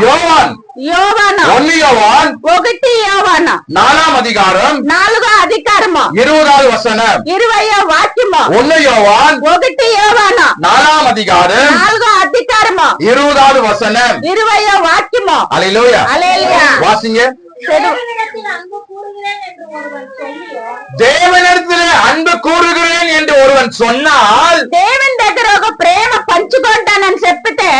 యోవాన్ 1 యోవాన్ 4వ అధికారం 4వ అధికారము 20వ వచనం 20వ వాక్యము 1 యోవాన్ 1 యోవాను 4వ అధికారం 4వ అధికారము 20వ వచనం 20వ వాక్యము. హల్లెలూయా హల్లెలూయా. வாசிங்க. தேவனிடத்திலே அன்பு கூறுகிறேன் என்று ஒருவன் சொன்னால் దేవుని దగ్గర ఒక ప్రేమ పంచుకుంటానని చెప్పితే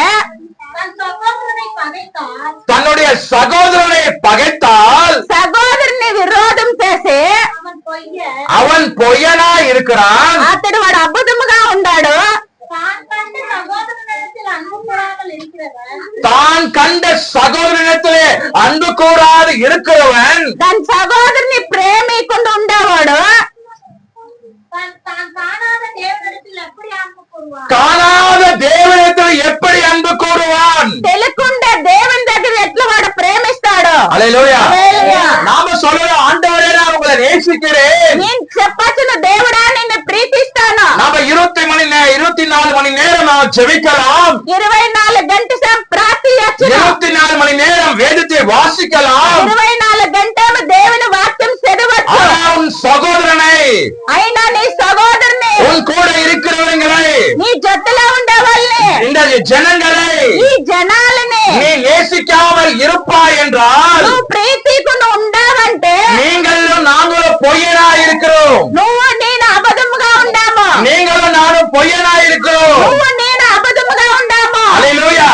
தன்னுடைய சகோதரனை பகைத்தால் సహోదరుని విరోధం చేసి அவன் பொய்யனா இருக்கிறான், అతడు వాడు అబద్ధముగా ఉన్నాడు. தான் கண்ட சகோதரனிடத்திலே அன்பு கூறாது இருக்கிறவன் దాని సహోదరుని ప్రేమికుండా ఉండేవాడు காணாத தேவனிடத்தில் எப்படி அன்பு கூறுவான்? తెలియకుండా దేవుని దగ్గర ఎట్లా వాడు ప్రేమిస్తాడు. ஹல்லேலூயா. హల్లెలూయా. நாம சொல்றோம், ஆண்டவரே நான் உங்களை நேசிக்கிறேன், నేను చెప్పచ్చును దేవుడా నిన్ను ప్రీతిస్తాను. நாம 24 மணி நேரம் நாம் ஜெபிக்கலாம், 24 గంటల సేపు ప్రార్థించచ్చు, 24 மணி நேரம் வேதத்தை வாசிக்கலாம். 24 గంటలు దేవుని వాక్యం చదవచ్చు. ஆனா உன் சகோதரனை, అయినా నీ సహోదరుని, உன் கூட இருக்கிறவங்களை, నీ జట్టులో ఉండే వాళ్ళని, இந்த ஜனங்களை ఈ జనాలని நீ நேசிக்காமல் இருப்பாய் என்றால் నువ్వు ప్రీతికుండా ఉండావంటే நீங்களும் நாங்களும் பொய்யனா இருக்கிறோம், నువ్వు నేను అబద్ధముగా ఉండాము, நீங்களும் நானும் பொய்யனா இருக்கிறோம். నువ్వు నేను అబద్ధముగా ఉండాము. ஹல்லேலூயா.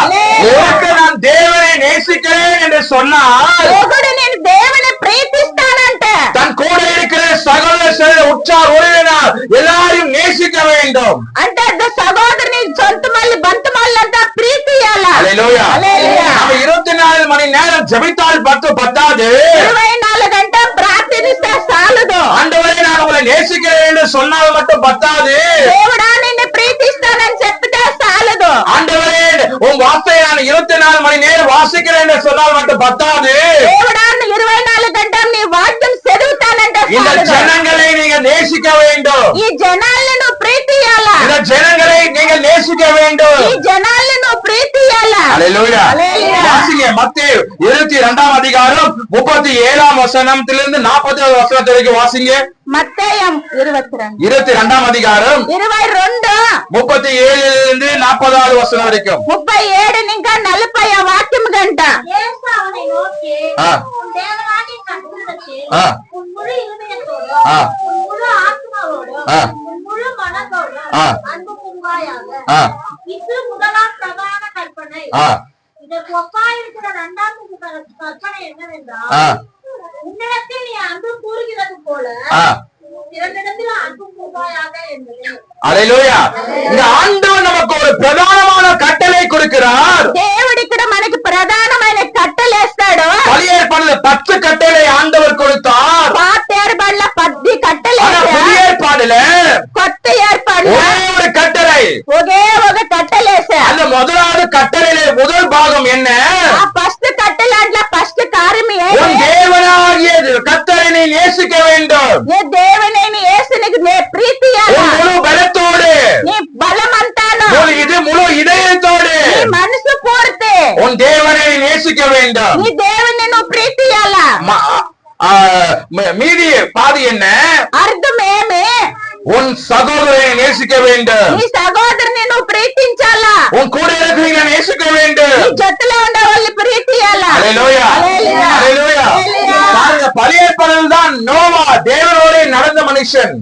ஒருவருக்கு நான் தேவனை நேசிக்கிறேன் என்று சொன்னால் ఒకడు నేను దేవుని ప్రీతిస్తానంటే தன் கூட இருக்கிற சகோதர உற்றார் உறவினர் எல்லாரையும் நேசிக்க வேண்டும். అంటే సహోదరుని సొంత మళ్ళీ బంత మళ్ళంతా ప్రీతి ఇయ్యాల. ஹல்லேலூயா. హల్లెలూయా. நாம 24 மணி நேரம் ஜெபித்தால் பத்தாது, 24 గంటలు ప్రార్థిస్తే చాలదు. ஆண்டவரே நான் உங்களை நேசிக்கிறேன் என்று சொன்னால் மட்டும் பத்தாது, దేవుడా నిన్ను ప్రీతిస్తానని చెప్పితే చాలదు. ஆண்டவரே உன் வார்த்தையை நான் 24 மணி நேரம் வாசிக்கிறேன் என்று சொன்னால் மட்டும் பத்தாது, దేవుడా 24 గంటలు నీ వాక్యం చదువుతానంటే இந்த చాలదు. ஜனங்களை நீங்க நேசிக்க வேண்டும், ఈ జనాల్ని నువ్వు ప్రీతి ఇయ్యాల. இந்த ஜனங்களை நீங்கள் நேசிக்க வேண்டும். ఈ జనాల్ని నువ్వు ప్రీతి ఇయ్యాల. ஹல்லேலூயா. హల్లెలూయా. வாசிங்க மத்தேயு 22వ அதிகாரம் 37వ வசனத்திலிருந்து 40వ வசனம் வரைக்கும் வாசிங்க. మత్తయి 22 22వ அதிகாரம் 22 37லிருந்து 40వ వచనం వరకు. 37 ఇంకా 40 వాక్యం గంట. ఆ. ఆ. ఆ. ఆ. ఆ. ఆ. ఆ. இதற்கு ஒப்பாயிருக்கிற இரண்டாவது கற்பனை என்னவென்றால், ஆ. உன்னிடத்தில் நீ அன்பு கூறுகிறது போல ஆ. இரண்டிடத்தில் அன்பு கூறுவாயாக என்பது. ஹல்லேலூயா. இந்த ஆண்டவர் நமக்கு ஒரு பிரதானமான கட்டளை கொடுக்கிறார். దేవుడు ఇక్కడ మనకి ప్రధానమైన కట్టలేస్తాడు. பழைய ஏற்பாடுல 10 கட்டளை ஆண்டவர் கொடுத்தார். పాత ఏర్పాడులో 10 కట్టలు ஆனா புதிய ஏற்பாடுல కొత్త ఏర్పాడులో ஒரே ஒரு கட்டளை. ఒకే ఒక కట్టలేసా. அந்த முதலாவது கட்டளையிலே முதல் பாகம் என்ன? ఆ ఫస్ట్ కట్టలాంట్లో ఫస్ట్ కార్యం உன் ఏంటి? தேவனாகிய கர்த்தரை நீ நேசிக்க வேண்டும், నీ దేవుని యేసునికి నీ ప్రీతి ఇయ్యాల. உன் முழு பலத்தோடு, నీ బలమంతాను, முழு இதயத்தோடு నీ మనసు పూర్తి உன் தேவனை நேசிக்க வேண்டும். నీ దేవుని నువ్వు ప్రీతి ఇయ్యాల. மீதி பாதி என்ன? అర్థమేమి? உன் சகோதரனை நேசிக்க வேண்டும், నీ సహోదరుని నువ్వు ప్రీతించాలా, உன் கூட இருக்கிறவங்க நேசிக்க வேண்டும். నీ జట్టులో ఉండే వాళ్ళని ప్రీతి ఇయ్యాలా. ஹல்லேலூயா. హల్లెలూయా. ஹல்லேலூயா. హల్లెలూయా. பாருங்க, பழைய ஏற்பாடில் தான் நோவா தேவனோடு நடந்த மனுஷன்.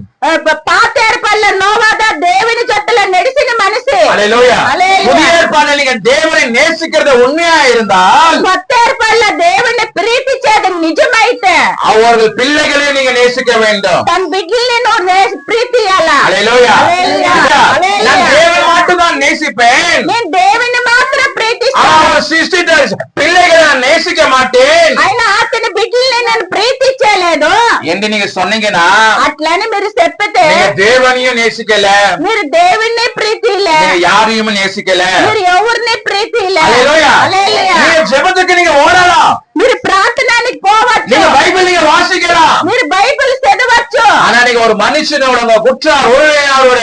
పాత ఏర్పాడులో నోవాదా దేవుని జట్టులో నడిచిన మనిషి. ஹல்லேலூயா. హల్లెలూయా. புதிய ஏற்பாடில் நீங்க தேவனை நேசிக்கிறது உண்மையா இருந்தால் కొత్త ఏర్పాడులో దేవుని ప్రీతించేది నిజమైతే அவர்கள் பிள்ளைகளை நீங்க நேசிக்க வேண்டும். తన బిడ్డల్ని నువ్వు ప్రీతి ఇయ్యాలా. ஹல்லேலூயா. హల్లెలూయా. நான் హల్లెలూయా. தேவனை மட்டும் தான் நேசிப்பேன், నేను దేవుని మాత్రం ప్రీతిస్తాను. அவர் சிருஷ்டித்த பிள்ளைகளை நான் நேசிக்க மாட்டேன் అయినా అతని బిడ్డల్ని నేను ప్రీతించలేదు என்று நீங்க சொன்னீங்கன்னா అట్లని మీరు చెప్పితే நீங்க தேவனையும் நேசிக்கல, మీరు దేవుణ్ణి ప్రీతిలే, நீங்க யாரையும் நேசிக்கல. మీరు ఎవరిని ప్రీతిలే. ஹல்லேலூயா. హల్లెలూయా. நீங்க ஜெபத்துக்கு நீங்க ஓடலாம், మీరు ప్రార్థనకి పోవచ్చు, நீங்க பைபிள் நீங்க வாசிக்கலாம், మీరు బైబిల్ చదవచ్చు. ஆனா நீங்க ஒரு மனுஷனோட உங்க குற்றார் உறவினரோட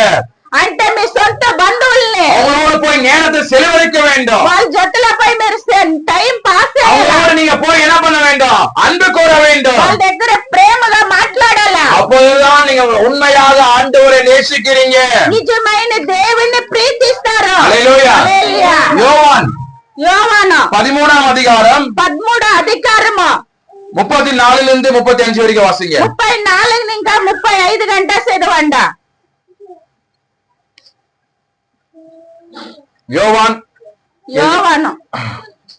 అంటే మీ సొంత బంధువుల్ని அவங்களோட போய் நேரத்தை செலவழிக்க வேண்டும். వాళ్ళ జట్టులపై మీరు టైం పాస్ நீங்க போய் என்ன பண்ண வேண்டும்? அன்பு கூற வேண்டும். వాళ్ళ దగ్గర ప్రేమగా మాట్లాడాల. அப்போதுதான் நீங்க உண்மையாக ஆண்டவரை நேசிக்கிறீங்க. నిజమైన దేవుణ్ణి ప్రీతిస్తారు. ஹல்லேலூயா. హల్లెలూయా. யோவான் యోవాను 13ஆம் அதிகாரம் 13వ అధికారము 34 இருந்து 35 வரைக்கும் வாசிங்க. 34 ఇంకా 35 గంట చదవండి. யோவான் యోవాను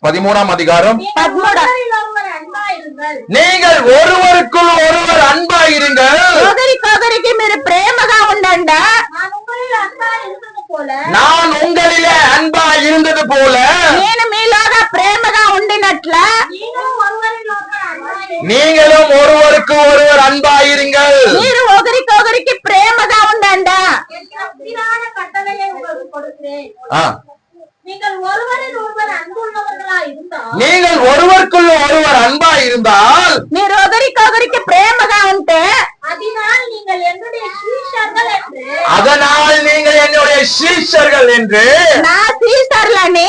13ஆம் அதிகாரம் 13. ஒருவர் அன்பாயிருங்கள். நீங்கள் ஒருவருக்குள் ஒருவர் அன்பாயிருங்கள். ఒకరికొకరికి మీరు ప్రేమగా ఉండండి. நான் உங்களில் அன்பாய் இருந்தது போல நான் உங்களிலே அன்பா இருந்தது போல నేను మీలోగా ప్రేమగా ఉండినట్ల நீங்களும் ஒருவரில் ஒருவர் அன்பாயிருங்கள். நீங்களும் ஒருவருக்கு ஒருவர் அன்பாயிருங்கள். మీరు ఒకరికొకరికి ప్రేమగా ఉండండి. என்கிற புதிதான கட்டளையை உங்களுக்கு கொடுக்கிறேன். ஆ. நீங்கள் ஒருவரில் ஒருவர் அன்புள்ளவர்களா இருந்தால் நீங்கள் ஒருவருக்குள்ள ஒருவர் அன்பா இருந்தால் మీరు ఒకరికొకరికి ప్రేమగా ఉంటే அதனால் நீங்கள் என்னுடைய சீஷர்கள் என்று அதனால் நீங்கள் என்னுடைய சீஷர்கள் என்று నా సీసర్లని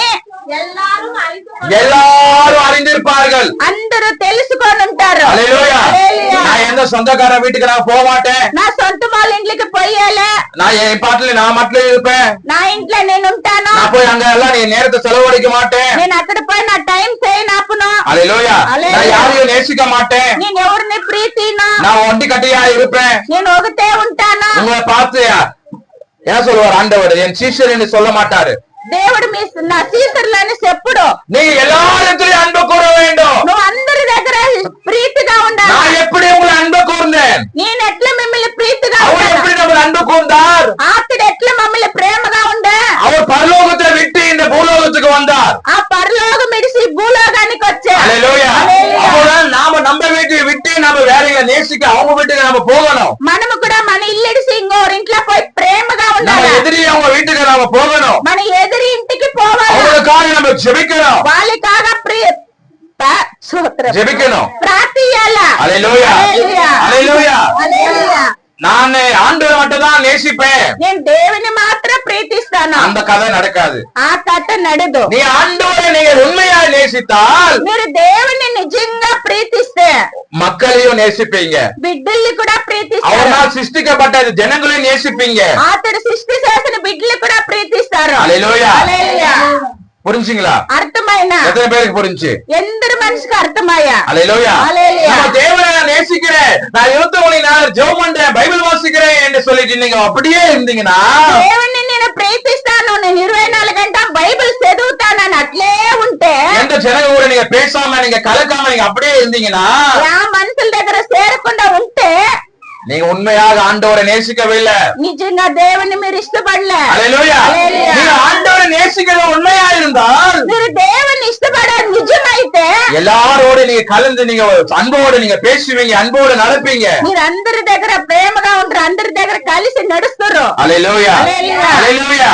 எல்லாரும் அறிந்து எல்லாரும் அறிந்திருப்பார்கள். అందరూ తెలుసుకొని ఉంటారు. ஹல்லேலூயா. హల్లెలూయా. நான் எந்த சொந்தக்கார வீட்டுக்கு நான் போக மாட்டேன். నా సొంత వాళ్ళ ఇంట్లోకి పోయేలే, நான் என் பாட்டுல நான் மட்டும் இருப்பேன். నా ఇంట్లో నేను ఉంటాను. நான் போய் அங்க எல்லாம் நீ நேரத்தை செலவழிக்க மாட்டேன். నేను అక్కడ పోయి నా టైం చేయనాపును. ஹல்லேலூயா. ஹல்லேலூயா. நான் யாரையும் நேசிக்க மாட்டேன். నేను ఎవరిని ప్రీతిను, நான் ஒண்டி கட்டியா இருப்பேன். నేను ఒకటే ఉంటాను. உங்களை பார்த்து என்ன சொல்லுவார் ஆண்டவர்? என் சீஷர் என்று சொல்ல மாட்டாரு. దేవుడు మీ నా సీసర్లని చెప్పుడు. நீங்க எல்லாரிடத்திலும் அன்பு கூற வேண்டும். నువ్వు అందరి దగ్గర ప్రీతిగా ఉండాలి. நான் எப்படி உங்களை அன்பு கூர்ந்தேன்? నేను ఎట్లా మిమ్మల్ని ప్రీతిగా அவர் ఉండాలి. எப்படி நம்ம அன்பு கூர்ந்தார்? అతడు ఎట్లా మమ్మల్ని ప్రేమగా ఉండే. அவர் பரலோகத்தை விட்டு இந்த பூலோகத்துக்கு வந்தார். ఆ పరలోకం ఇడిసి భూలోకానికి వచ్చా. ஹல்லேலூயா. హల్లెలూయా. அப்போதான் நாம நம்ம வீட்டை விட்டு நம்ம வேலைகளை நேசிக்க அவங்க வீட்டுக்கு நம்ம போகணும். మనము కూడా మన ఇల్లు ఇడిసి ఇంకోరి ఇంట్లో పోయి ప్రేమగా நம்ம ఉండాలి. எதிரி அவங்க வீட்டுக்கு நம்ம போகணும். మన ఎదురి ఇంటికి పోవాలి. அவங்களுக்காக நம்ம ஜெபிக்கணும். వాళ్ళకాగా సూత్రం ஜெபிக்கணும். ప్రార్థియాల. ஹல்லேலூயா. హల్లెలూయా. ஹல்லேலூயா. హల్లెలూయా. நான் ஆண்டவரை மட்டும் தான் நேசிப்பேன். నేను దేవుని మాత్రం ప్రీతిస్తాను. அந்த கதை நடக்காது. ఆ కథ నడదు. நீ ஆண்டவரை நீங்க உண்மையா நேசித்தால் మీరు దేవుని నిజంగా ప్రీతిస్తే மக்களையும் நேசிப்பீங்க. బిడ్డల్ని కూడా ప్రీతిస్తారు. அவரால் சிருஷ்டிக்கப்பட்ட ஜனங்களையும் நேசிப்பீங்க. అతడు సృష్టి చేసిన బిడ్డలు కూడా ప్రీతిస్తారు. ஹல்லேலூயா. హల్లెలూయా. புரிஞ்சுங்களா? అర్థమైన எத்தனை பேருக்கு புரிஞ்சு? ఎందరు మనిషికి అర్థమయ్యా. ஹல்லேலூயா. ஹல்லேலூயா. நம்ம தேவனை நான் நேசிக்கிறேன், நான் 21 நாள் ஜெபம் பண்றேன், பைபிள் வாசிக்கிறேன் என்று சொல்லிட்டு நீங்க அப்படியே இருந்தீங்கன்னா దేవుణ్ణి నేను ప్రీతిస్తాను, నేను 24 గంటలు బైబిల్ చదువుతానని అట్లే ఉంటే எந்த ஜனங்க கூட நீங்க பேசாம நீங்க கலக்காம நீங்க அப்படியே இருந்தீங்கன்னா ఆ మనుషుల దగ్గర చేరకుండా ఉంటే நீங்க உண்மையாக ஆண்டவரை நேசிக்கவில்லை. నిజంగా దేవుణ్ణి మీరు ఇష్టపడలే. ஹல்லேலூயா. ஹல்லேலூயா. நீங்க ஆண்டவரை நேசிக்கிறது உண்மையா இருந்தால் మీరు దేవుణ్ణి ఇష్టపడేది నిజమైతే எல்லாரோட நீங்க கலந்து நீங்க அன்போடு நீங்க பேசுவீங்க, அன்போடு நடப்பீங்க. మీరు అందరి దగ్గర ప్రేమగా ఉంటారు, అందరి దగ్గర కలిసి నడుస్తారు. ஹல்லேலூயா. ஹல்லேலூயா. ஹல்லேலூயா.